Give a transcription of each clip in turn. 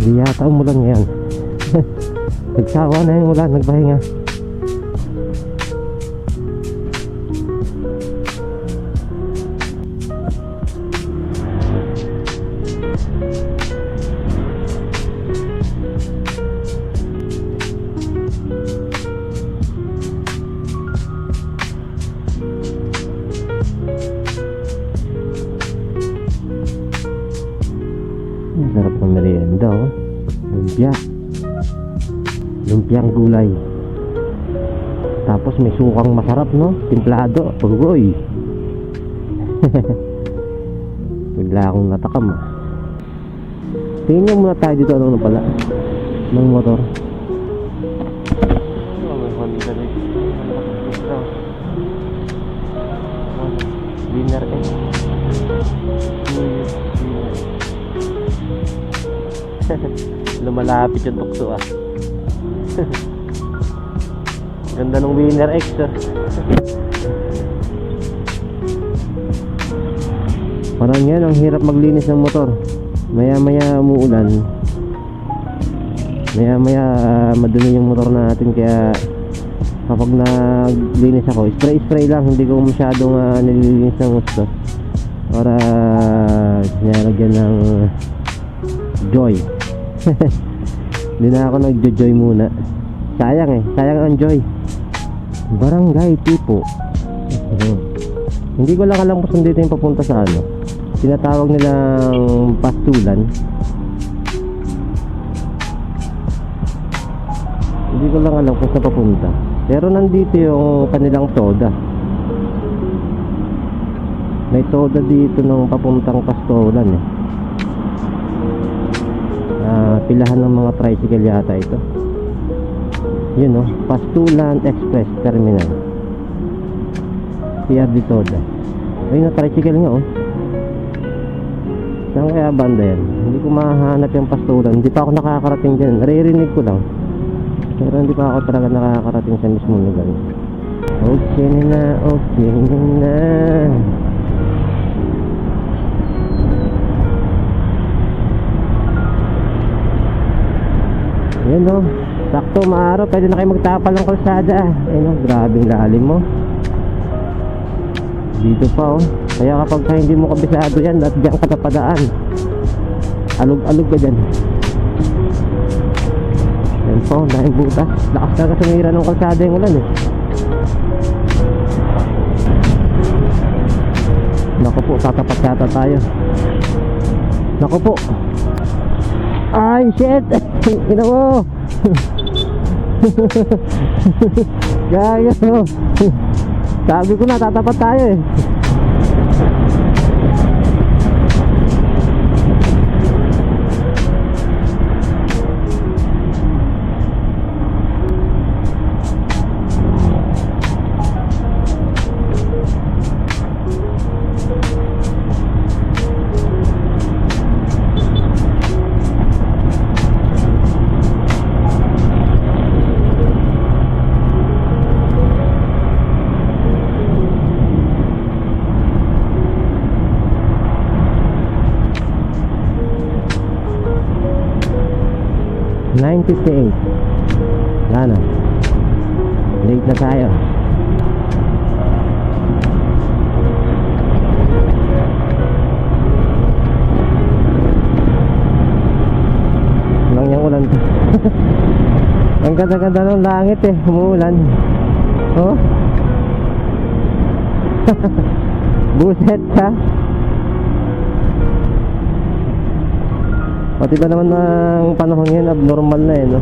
Hindi yata umulan ngayon. Nagsawa na yung ulan, nagpahinga. Sarap ng merienda, oh. Lumpia. Lumpiang gulay. Tapos may sukang masarap, no? Timplado. Ugoy. Bigla akong natakam, ah. Tingin nyo muna tayo dito. Ano pala? Ng motor. Winner eh. Lumalapit yung tukso, ah. Ganda ng Winner X, ah. Parang yan, ang hirap maglinis ng motor. Maya maya umuulan. Maya maya madumi yung motor natin. Kaya kapag naglinis ako, spray lang. Hindi ko masyadong nililinis ng gusto. Para nilagyan ng joy. Hindi na ako nagjo-joy muna. Sayang ang joy. Barangay tipo. Hindi ko lang alam kung saan dito yung papunta sa ano. Tinatawag nilang pastulan. Hindi ko lang alam kung saan papunta. Pero nandito yung kanilang toda. May toda dito ng papuntang pastulan eh. Pilahan ng mga tricycle yata ito. Yun, oh, Pastulan Express Terminal. PRD Toda. Ayun na, tricycle nga, oh. Saan kaya banda yan? Hindi ko mahanap yung Pastulan. Hindi pa ako nakakarating dyan. Naririnig ko lang. Pero hindi pa ako talaga nakakarating sa mismong lugar. Okay na. Ayan, o, sakto, maaraw. Pwede na kayo magtapal ng kalsada. Ayan, o, grabing lalim mo. Dito pa, o. Kaya kapag hindi mo kabisado yan at diyan ka napadaan, alog-alog ka dyan. Ayan po, dahil butas. Lakas na sumira ng kalsada yung ulan, eh. Naku po, tatapat yata tayo. Naku po. Ay, shit! Ina mo! Gaya mo! Sabi ko na, tatapat tayo eh. Wala na. Late na tayo. Lang yung ulan. Ang ganda-ganda ng langit eh. Umuulan. Oh. Buset ha. Pati ba naman ng panahon ngayon, abnormal na eh, no?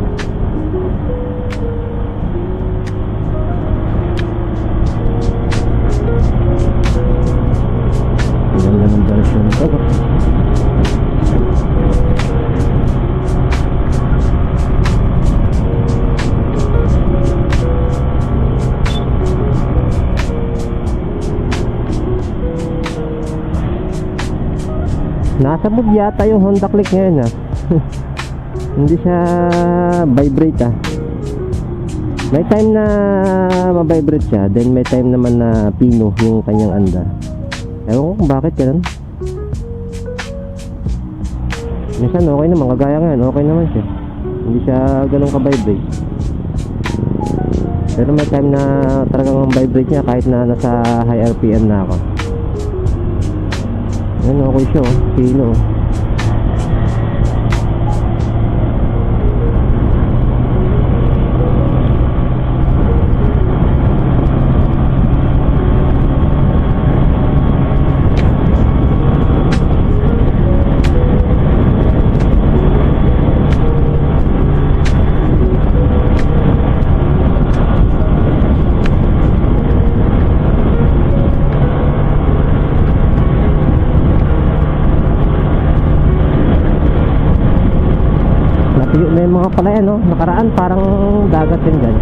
Ganda ng version ko. Nasa move yata yung Honda Click ngayon, ah. Hindi siya vibrate, ah. May time na ma-vibrate siya, then may time naman na pino yung kanyang andar. Ewan ko kung bakit ganun. Minsan okay naman, kagaya ngayon, okay naman siya. Hindi siya ganun ka-vibrate. Pero may time na talagang vibrate niya kahit na nasa high RPM na ako. Yan, okay siya, oh. Sino, oh. May mga palayan, no? Nakaraan parang dagat din dyan.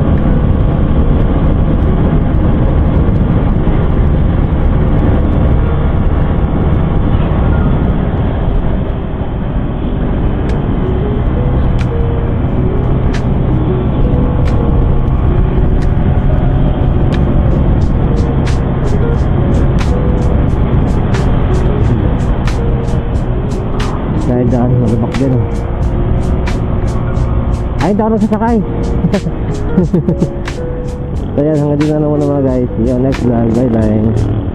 Dahil daan, malubak din, oh. Ay, hindi ako nagsasakay. So yan, hanggang dito na muna mga guys. See you next vlog. Bye bye.